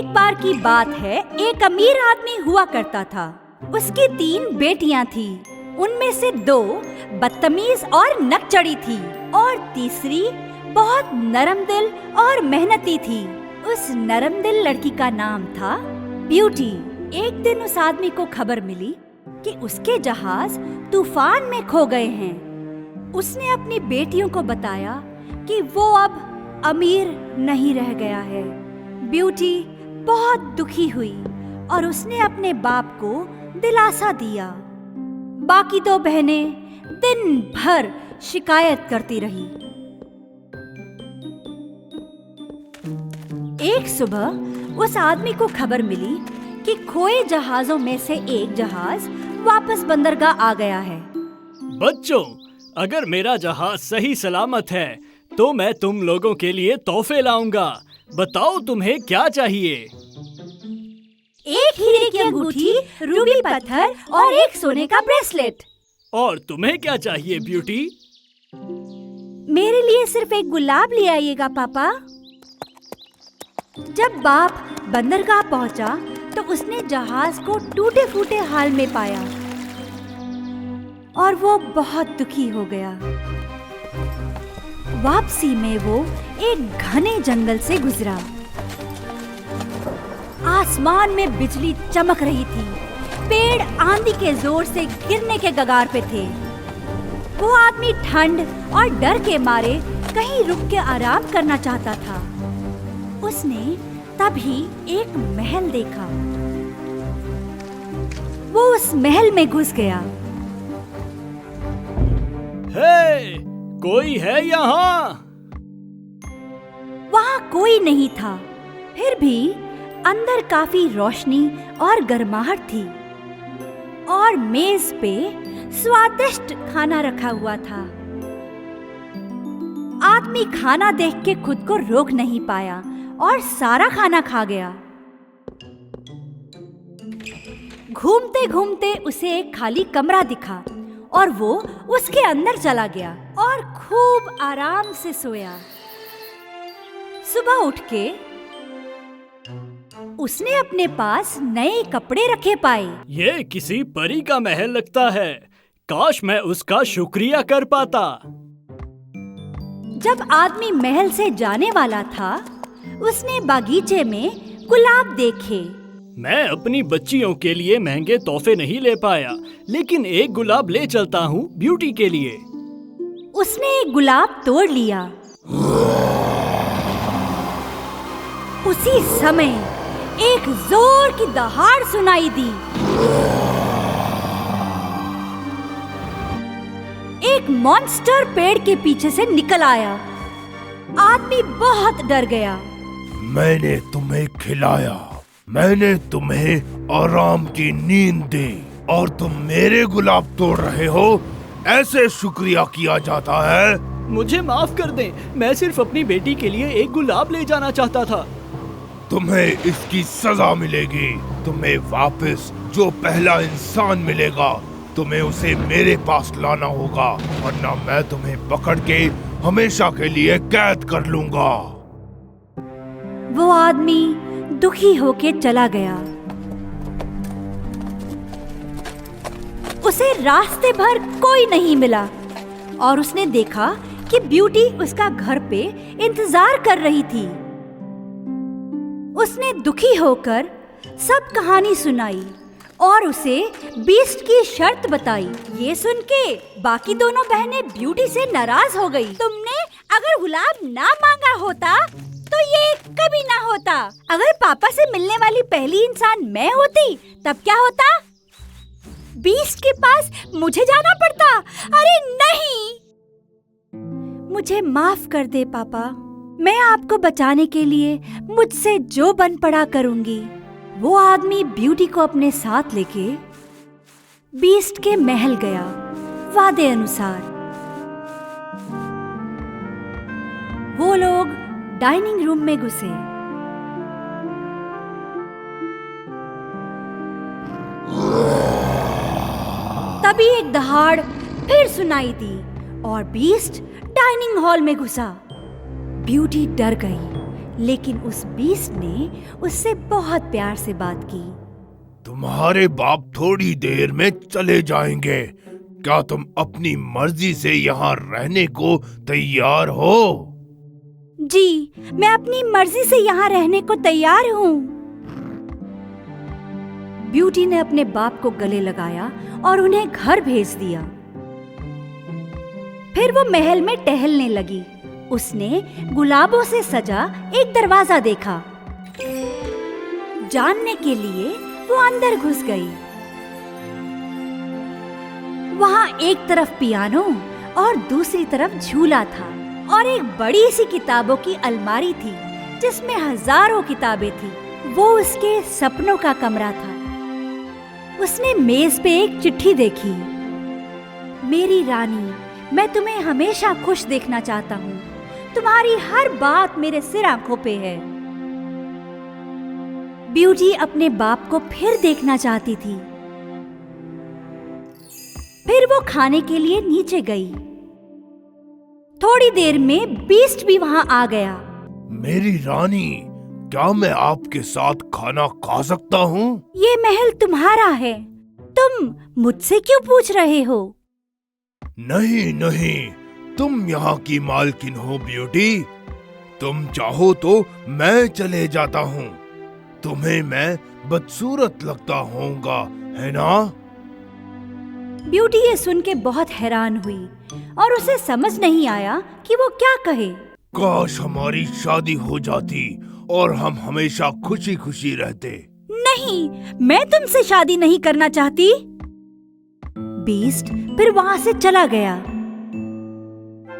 एक बार की बात है, एक अमीर आदमी हुआ करता था। उसकी 3 बेटियां थी। उनमें से 2 बदतमीज और नकचड़ी थी और तीसरी बहुत नरम दिल और मेहनती थी। उस नरम दिल लड़की का नाम था ब्यूटी। एक दिन उस आदमी को खबर मिली कि उसके जहाज तूफान में खो गए हैं। उसने अपनी बेटियों को बताया कि वो अब अमीर नहीं रह गया है। ब्यूटी बहुत दुखी हुई और उसने अपने बाप को दिलासा दिया। बाकी 2 बहनें दिन भर शिकायत करती रही। एक सुबह उस आदमी को खबर मिली कि खोए जहाजों में से एक जहाज वापस बंदरगाह आ गया है। बच्चों, अगर मेरा जहाज सही सलामत है तो मैं तुम लोगों के लिए तोहफे लाऊंगा। बताओ तुम्हें क्या चाहिए? एक हीरे की अंगूठी, रूबी पत्थर और एक सोने का ब्रेसलेट। और तुम्हें क्या चाहिए ब्यूटी? मेरे लिए सिर्फ एक गुलाब ले आइएगा पापा। जब बाप बंदरगाह पहुंचा तो उसने जहाज को टूटे फूटे हाल में पाया और वो बहुत दुखी हो गया। वापसी में वो एक घने जंगल से गुजरा। आसमान में बिजली चमक रही थी। पेड़ आंधी के जोर से गिरने के कगार पे थे। वो आदमी ठंड और डर के मारे कहीं रुक के आराम करना चाहता था। उसने तभी एक महल देखा। वो उस महल में घुस गया। हे, कोई है यहाँ? वहाँ कोई नहीं था। फिर भी अंदर काफी रोशनी और गर्माहट थी और मेज पे स्वादिष्ट खाना रखा हुआ था। आदमी खाना देख के खुद को रोक नहीं पाया और सारा खाना खा गया। घूमते घूमते उसे एक खाली कमरा दिखा और वो उसके अंदर चला गया और खूब आराम से सोया। सुबह उठ के उसने अपने पास नए कपड़े रखे पाए। ये किसी परी का महल लगता है। काश मैं उसका शुक्रिया कर पाता। जब आदमी महल से जाने वाला था, उसने बागीचे में गुलाब देखे। मैं अपनी बच्चियों के लिए महंगे तोहफे नहीं ले पाया, लेकिन एक गुलाब ले चलता हूँ ब्यूटी के लिए। उसने एक गुलाब तोड़ लिया। उसी समय एक जोर की दहाड़ सुनाई दी। एक मॉन्स्टर पेड़ के पीछे से निकल आया। आदमी बहुत डर गया। मैंने तुम्हें खिलाया, मैंने तुम्हें आराम की नींद दी और तुम मेरे गुलाब तोड़ रहे हो? ऐसे शुक्रिया किया जाता है? मुझे माफ कर दें, मैं सिर्फ अपनी बेटी के लिए एक गुलाब ले जाना चाहता था। तुम्हें इसकी सजा मिलेगी। तुम्हें वापस जो पहला इंसान मिलेगा, तुम्हें उसे मेरे पास लाना होगा, वरना मैं तुम्हें पकड़ के हमेशा के लिए कैद कर लूंगा। वो आदमी दुखी होके चला गया। उसे रास्ते भर कोई नहीं मिला और उसने देखा कि ब्यूटी उसका घर पे इंतजार कर रही थी। उसने दुखी होकर सब कहानी सुनाई और उसे बीस्ट की शर्त बताई। ये सुन के बाकी दोनों बहनें ब्यूटी से नाराज हो गई। तुमने अगर गुलाब ना मांगा होता तो ये कभी ना होता। अगर पापा से मिलने वाली पहली इंसान मैं होती तब क्या होता? बीस्ट के पास मुझे जाना पड़ता। अरे नहीं! मुझे माफ कर दे पापा। मैं आपको बचाने के लिए मुझसे जो बन पड़ा करूंगी। वो आदमी ब्यूटी को अपने साथ लेके बीस्ट के महल गया, वादे अनुसार। वो लोग डाइनिंग रूम में घुसे। तभी एक दहाड़ फिर सुनाई दी और बीस्ट डाइनिंग हॉल में घुसा। ब्यूटी डर गई लेकिन उस बीस्ट ने उससे बहुत प्यार से बात की। तुम्हारे बाप थोड़ी देर में चले जाएंगे। क्या तुम अपनी मर्जी से यहाँ रहने को तैयार हो? जी, मैं अपनी मर्जी से यहाँ रहने को तैयार हूँ। ब्यूटी ने अपने बाप को गले लगाया और उन्हें घर भेज दिया। फिर वो महल में टहलने लगी। उसने गुलाबों से सजा एक दरवाजा देखा। जानने के लिए वो अंदर घुस गई। वहाँ एक तरफ पियानो और दूसरी तरफ झूला था और एक बड़ी सी किताबों की अलमारी थी जिसमें हजारों किताबें थी। वो उसके सपनों का कमरा था। उसने मेज पे एक चिट्ठी देखी। मेरी रानी, मैं तुम्हें हमेशा खुश देखना चाहता हूँ। तुम्हारी हर बात मेरे सिर आंखों पे है। ब्यूटी अपने बाप को फिर देखना चाहती थी। फिर वो खाने के लिए नीचे गई। थोड़ी देर में बीस्ट भी वहां आ गया। मेरी रानी, क्या मैं आपके साथ खाना खा सकता हूँ? ये महल तुम्हारा है। तुम मुझसे क्यों पूछ रहे हो? नहीं नहीं, तुम यहाँ की मालकिन हो ब्यूटी। तुम चाहो तो मैं चले जाता हूँ। तुम्हें मैं बदसूरत लगता होऊंगा, है ना? ब्यूटी ये सुन के बहुत हैरान हुई और उसे समझ नहीं आया कि वो क्या कहे। काश हमारी शादी हो जाती और हम हमेशा खुशी खुशी रहते। नहीं, मैं तुमसे शादी नहीं करना चाहती। बीस्ट फिर वहां से चला गया।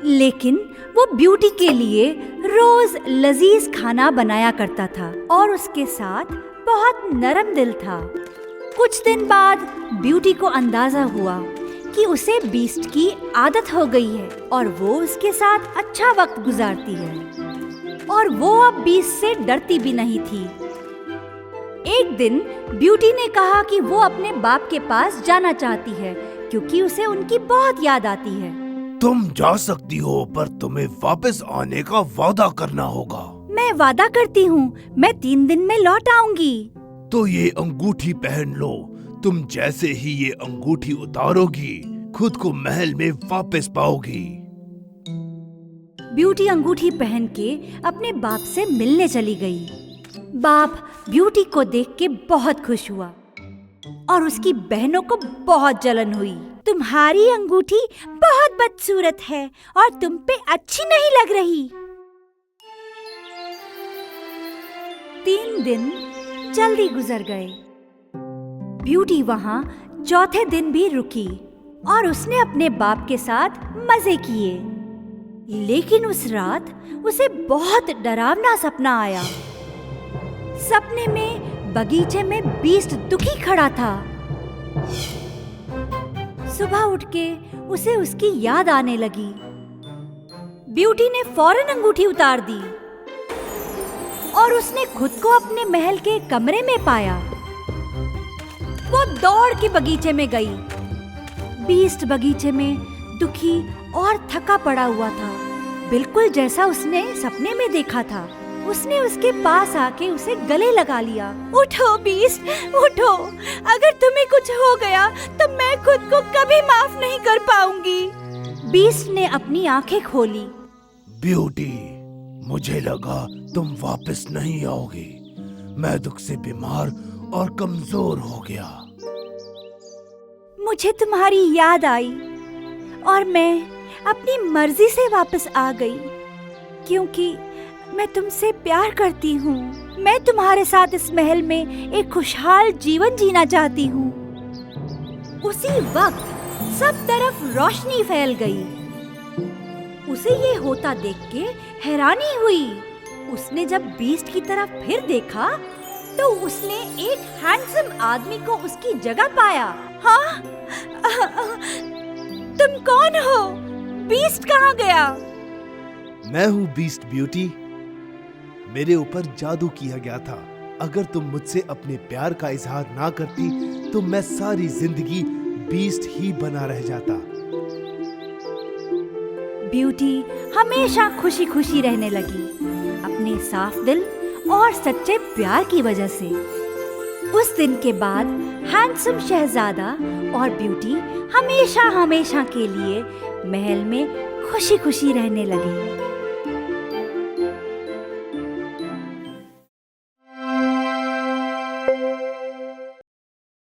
लेकिन वो ब्यूटी के लिए रोज लजीज खाना बनाया करता था और उसके साथ बहुत नरम दिल था। कुछ दिन बाद ब्यूटी को अंदाजा हुआ कि उसे बीस्ट की आदत हो गई है और वो उसके साथ अच्छा वक्त गुजारती है और वो अब बीस्ट से डरती भी नहीं थी। एक दिन ब्यूटी ने कहा कि वो अपने बाप के पास जाना चाहती है क्योंकि उसे उनकी बहुत याद आती है। तुम जा सकती हो, पर तुम्हें वापस आने का वादा करना होगा। मैं वादा करती हूँ, मैं 3 दिन में लौट आऊंगी। तो ये अंगूठी पहन लो। तुम जैसे ही ये अंगूठी उतारोगी, खुद को महल में वापस पाओगी। ब्यूटी अंगूठी पहन के अपने बाप से मिलने चली गई। बाप ब्यूटी को देख के बहुत खुश हुआ और उसकी बहनों को बहुत जलन हुई। तुम्हारी अंगूठी बहुत बदसूरत है और तुम पे अच्छी नहीं लग रही। 3 दिन जल्दी गुजर गए। ब्यूटी वहां चौथे दिन भी रुकी और उसने अपने बाप के साथ मजे किए। लेकिन उस रात उसे बहुत डरावना सपना आया। सपने में बगीचे में बीस्ट दुखी खड़ा था। सुबह उठ के उसे उसकी याद आने लगी। ब्यूटी ने फौरन अंगूठी उतार दी और उसने खुद को अपने महल के कमरे में पाया। वो दौड़ के बगीचे में गई। बीस्ट बगीचे में दुखी और थका पड़ा हुआ था, बिल्कुल जैसा उसने सपने में देखा था। उसने उसके पास आके उसे गले लगा लिया। उठो बीस्ट, उठो। अगर तुम्हें कुछ हो गया तो मैं खुद को कभी माफ नहीं कर पाऊंगी। बीस्ट ने अपनी आंखें खोली। ब्यूटी, मुझे लगा तुम वापस नहीं आओगी। मैं दुख से बीमार और कमजोर हो गया। मुझे तुम्हारी याद आई और मैं अपनी मर्जी से वापस आ गई क्योंकि मैं तुमसे प्यार करती हूँ। मैं तुम्हारे साथ इस महल में एक खुशहाल जीवन जीना चाहती हूँ। उसी वक्त सब तरफ रोशनी फैल गई। उसे ये होता देख के हैरानी हुई। उसने जब बीस्ट की तरफ फिर देखा तो उसने एक हैंडसम आदमी को उसकी जगह पाया। हाँ, तुम कौन हो? बीस्ट कहाँ गया? मैं हूँ बीस्ट ब्यूटी। मेरे ऊपर जादू किया गया था। अगर तुम मुझसे अपने प्यार का इजहार ना करती तो मैं सारी जिंदगी बीस्ट ही बना रह जाता। ब्यूटी हमेशा खुशी खुशी रहने लगी। अपने साफ दिल और सच्चे प्यार की वजह से। उस दिन के बाद हैंडसम शहजादा और ब्यूटी हमेशा हमेशा के लिए महल में खुशी खुशी रहने लगे।